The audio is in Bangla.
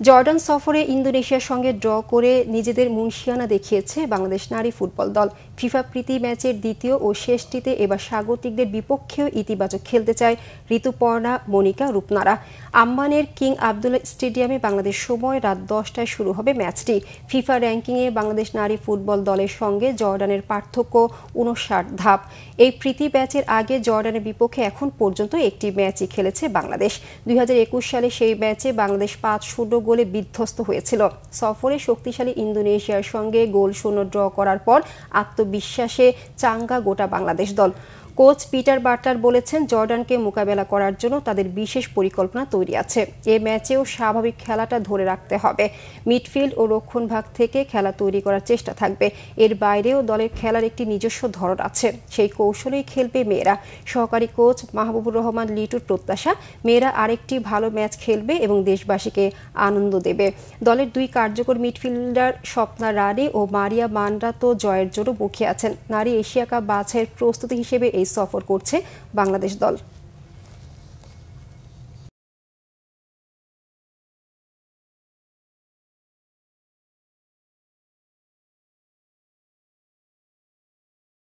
জর্ডান সফরে ইন্দোনেশিয়ার সঙ্গে ড্র করে নিজেদের মুনশিয়ানা দেখিয়েছে বাংলাদেশ নারী ফুটবল দল। ফিফা প্রীতি ম্যাচের দ্বিতীয় ও শেষটিতে এবার স্বাগতিকদের বিপক্ষেও ইতিবাচক খেলতে চায় ঋতুপর্ণা, মনিকা, রূপনারা। আম্মানের কিং আবদুল্লাহ স্টেডিয়ামে বাংলাদেশ সময় রাত 10টায় শুরু হবে ম্যাচটি। ফিফা র্যাঙ্কিংয়ে বাংলাদেশ নারী ফুটবল দলের সঙ্গে জর্ডানের পার্থক্য 59 ধাপ। এই প্রীতি ম্যাচের আগে জর্ডানের বিপক্ষে এখন পর্যন্ত একটি ম্যাচই খেলেছে বাংলাদেশ। 2021 সালে সেই ম্যাচে বাংলাদেশ 5-0 গোলে বিধ্বস্ত হয়েছিল। সফরে শক্তিশালী ইন্দোনেশিয়ার সঙ্গে গোল-শূন্য ড্র করার পর আত্মবিশ্বাসে চাঙ্গা গোটা বাংলাদেশ দল। কোচ পিটার বাটলার বলেছেন, জর্ডানকে মোকাবেলা করার জন্য তাদের বিশেষ পরিকল্পনা তৈরি আছে। এ ম্যাচেও স্বাভাবিক খেলাটা ধরে রাখতে হবে। মিডফিল্ড ও রক্ষণভাগ থেকে খেলা তৈরি করার চেষ্টা থাকবে। এর বাইরেও দলের খেলার একটি নিজস্ব ধরন আছে, সেই কৌশলেই খেলবে মেয়েরা। সহকারী কোচ মাহবুবুর রহমান লিটুর প্রত্যাশা, মেয়েরা আরেকটি ভালো ম্যাচ খেলবে এবং দেশবাসীকে আনন্দ দেবে। দলের দুই কার্যকর মিডফিল্ডার স্বপ্না রানী ও মারিয়া মান্ডা তো জয়ের জন্য মুখিয়ে আছেন। নারী এশিয়া কাপ বাছাইয়ের প্রস্তুতি হিসেবে এই সফর করছে বাংলাদেশ দল।